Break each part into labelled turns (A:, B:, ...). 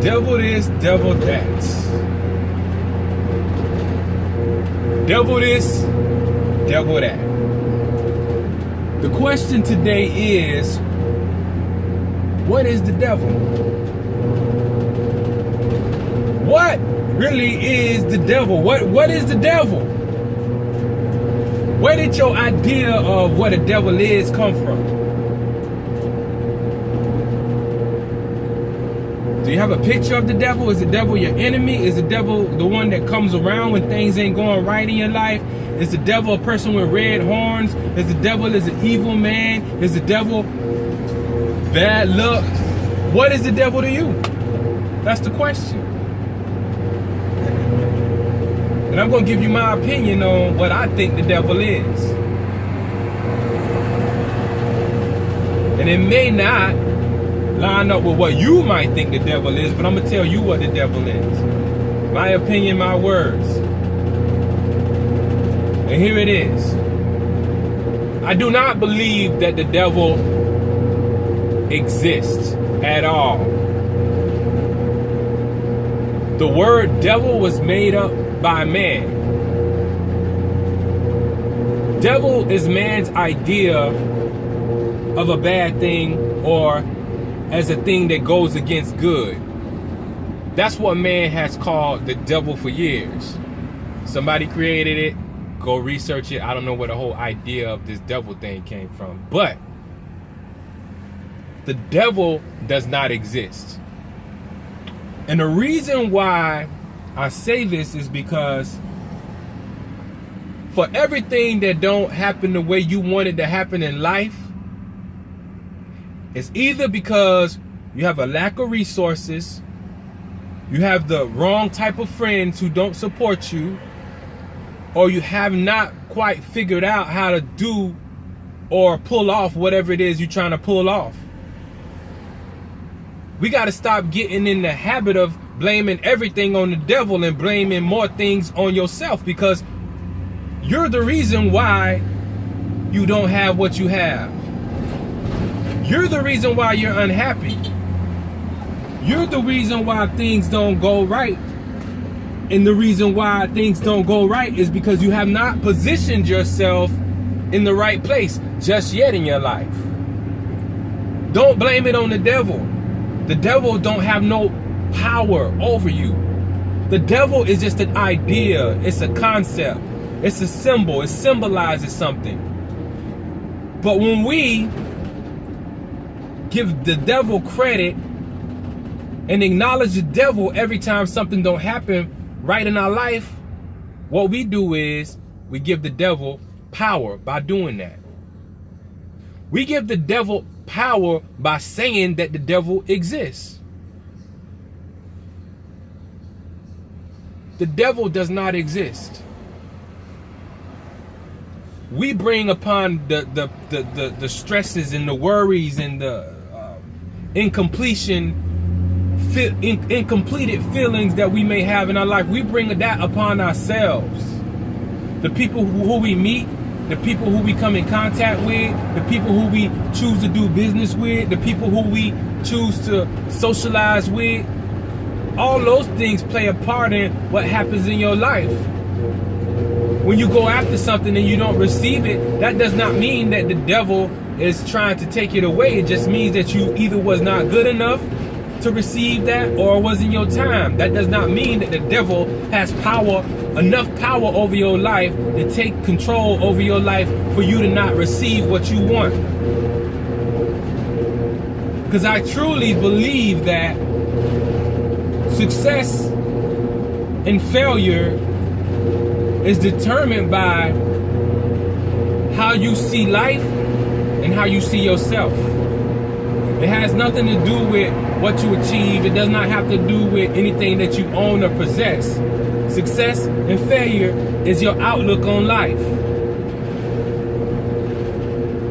A: devil this, devil that. Devil this, devil that. The question today is, what is the devil? What really is the devil? What is the devil? Where did your idea of what a devil is come from? Do you have a picture of the devil? Is the devil your enemy? Is the devil the one that comes around when things ain't going right in your life? Is the devil a person with red horns? Is the devil an evil man? Is the devil bad luck? What is the devil to you? That's the question. And I'm going to give you my opinion on what I think the devil is. And it may not line up with what you might think the devil is, but I'm going to tell you what the devil is. My opinion, my words. And here it is. I do not believe that the devil exists at all. The word devil was made up by man. Devil is man's idea of a bad thing or as a thing that goes against good. That's what man has called the devil for years. Somebody created it. Go research it. I don't know where the whole idea of this devil thing came from. But the devil does not exist. And the reason why I say this is because for everything that don't happen the way you want it to happen in life, it's either because you have a lack of resources, you have the wrong type of friends who don't support you, or you have not quite figured out how to do or pull off whatever it is you're trying to pull off. We got to stop getting in the habit of blaming everything on the devil and blaming more things on yourself, because you're the reason why you don't have what you have. You're the reason why you're unhappy. You're the reason why things don't go right. And the reason why things don't go right is because you have not positioned yourself in the right place just yet in your life. Don't blame it on the devil. The devil don't have no power over you. The devil is just an idea. It's a concept. It's a symbol. It symbolizes something. But when we give the devil credit and acknowledge the devil every time something don't happen right in our life, what we do is we give the devil power by doing that. We give the devil power by saying that the devil exists. The devil does not exist. We bring upon the stresses and the worries and the incompleted feelings that we may have in our life. We bring that upon ourselves. The people who we meet, the people who we come in contact with, the people who we choose to do business with, the people who we choose to socialize with, all those things play a part in what happens in your life. When you go after something and you don't receive it, that does not mean that the devil is trying to take it away. It just means that you either was not good enough to receive that or it wasn't your time. That does not mean that the devil has enough power over your life to take control over your life for you to not receive what you want. Because I truly believe that success and failure is determined by how you see life and how you see yourself. It has nothing to do with what you achieve. It does not have to do with anything that you own or possess. Success and failure is your outlook on life.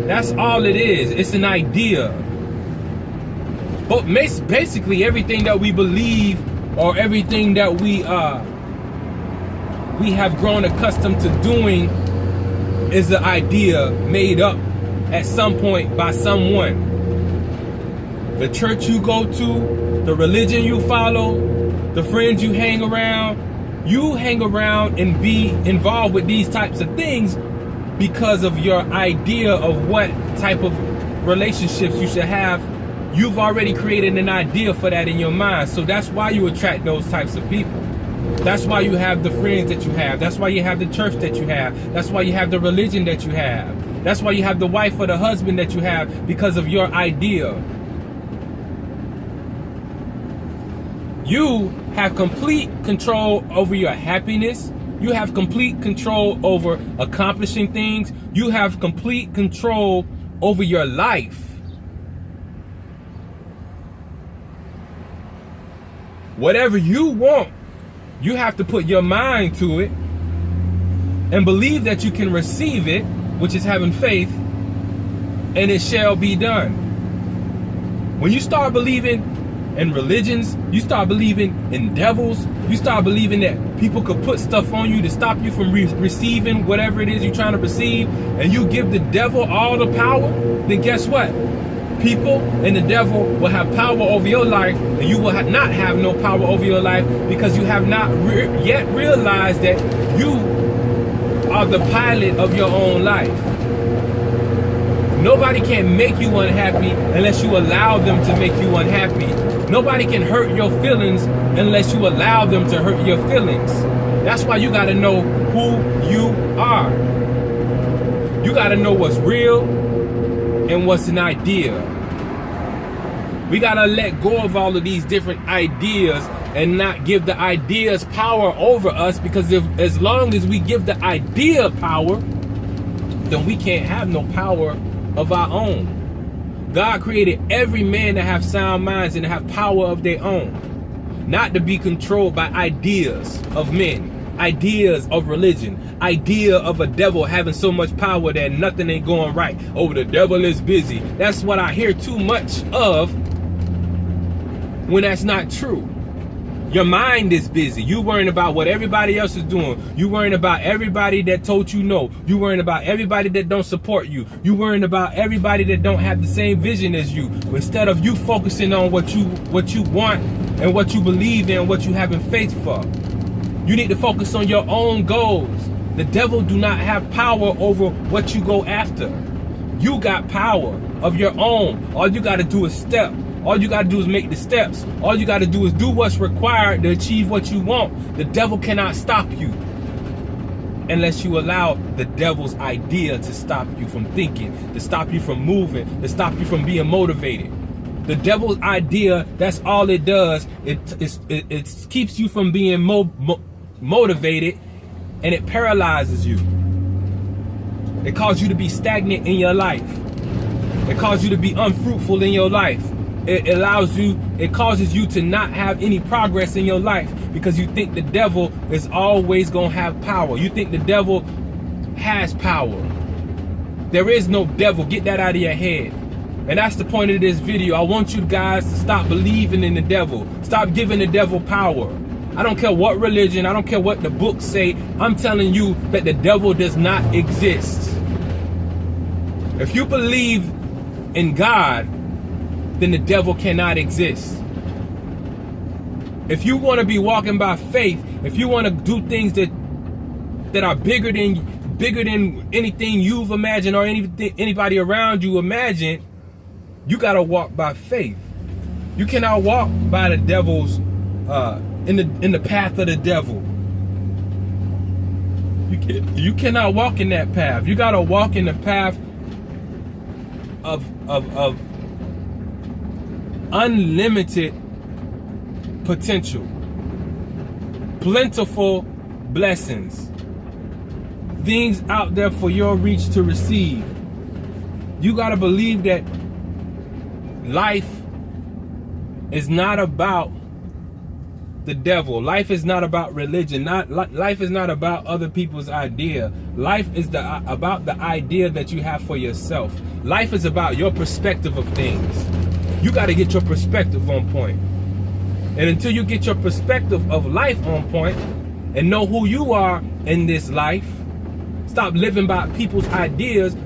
A: That's all it is. It's an idea. But basically everything that we believe or everything that we have grown accustomed to doing is an idea made up at some point by someone. The church you go to, the religion you follow, the friends you hang around and be involved with these types of things because of your idea of what type of relationships you should have. You've already created an idea for that in your mind. So that's why you attract those types of people. That's why you have the friends that you have. That's why you have the church that you have. That's why you have the religion that you have. That's why you have the wife or the husband that you have, because of your idea. You have complete control over your happiness. You have complete control over accomplishing things. You have complete control over your life. Whatever you want, you have to put your mind to it and believe that you can receive it, which is having faith, and it shall be done. When you start believing in religions, you start believing in devils, you start believing that people could put stuff on you to stop you from receiving whatever it is you're trying to receive, and you give the devil all the power, then guess what? People and the devil will have power over your life, and you will not have no power over your life, because you have not yet realized that you are the pilot of your own life. Nobody can make you unhappy unless you allow them to make you unhappy. Nobody can hurt your feelings unless you allow them to hurt your feelings. That's why you got to know who you are. You got to know what's real and what's an idea. We got to let go of all of these different ideas and not give the ideas power over us, because as long as we give the idea power, then we can't have no power of our own. God created every man to have sound minds and to have power of their own, not to be controlled by ideas of men, ideas of religion, idea of a devil having so much power that nothing ain't going right. Oh, the devil is busy. That's what I hear too much of, when that's not true. Your mind is busy. You worrying about what everybody else is doing. You worrying about everybody that told you no. You worrying about everybody that don't support you. You worrying about everybody that don't have the same vision as you. Instead of you focusing on what you want and what you believe in, what you having faith for. You need to focus on your own goals. The devil do not have power over what you go after. You got power of your own. All you got to do is step. All you got to do is make the steps. All you got to do is do what's required to achieve what you want. The devil cannot stop you unless you allow the devil's idea to stop you from thinking, to stop you from moving, to stop you from being motivated. The devil's idea, that's all it does. It keeps you from being motivated, and it paralyzes you. It causes you to be stagnant in your life. It causes you to be unfruitful in your life. It causes you to not have any progress in your life, because you think the devil is always going to have power. You think the devil has power. There is no devil. Get that out of your head. And that's the point of this video. I want you guys to stop believing in the devil. Stop giving the devil power. I don't care what religion, I don't care what the books say. I'm telling you that the devil does not exist. If you believe in God, then the devil cannot exist. If you want to be walking by faith, if you want to do things that are bigger than anything you've imagined or anybody around you imagined, you got to walk by faith. You cannot walk by the devil's in the path of the devil. You cannot walk in that path. You got to walk in the path of unlimited potential, plentiful blessings, things out there for your reach to receive. You got to believe that life is not about the devil. Life is not about religion. Life is not about other people's idea. Life is about the idea that you have for yourself. Life is about your perspective of things. You got to get your perspective on point. And until you get your perspective of life on point and know who you are in this life, stop living by people's ideas,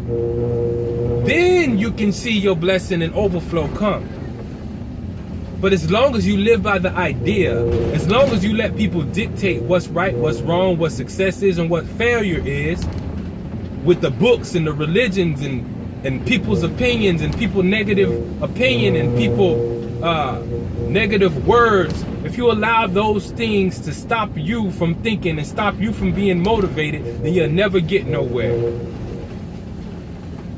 A: then you can see your blessing and overflow come. But as long as you live by the idea, as long as you let people dictate what's right, what's wrong, what success is and what failure is, with the books and the religions and people's opinions and people negative opinion and people negative words, if you allow those things to stop you from thinking and stop you from being motivated, then you'll never get nowhere.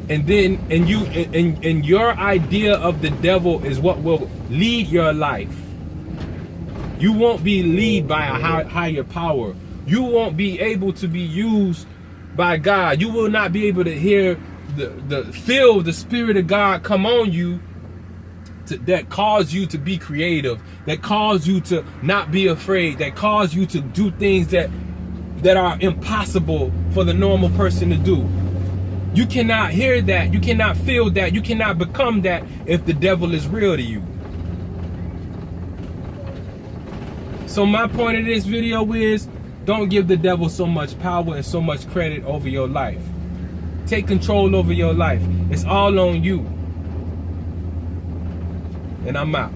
A: And then and your idea of the devil is what will lead your life. You won't be led by a higher power. You won't be able to be used by God. You will not be able to hear feel the Spirit of God come on you that cause you to be creative, that cause you to not be afraid, that cause you to do things that are impossible for the normal person to do. You cannot hear that, you cannot feel that, you cannot become that if the devil is real to you. So my point of this video is, don't give the devil so much power and so much credit over your life. Take control over your life. It's all on you. And I'm out.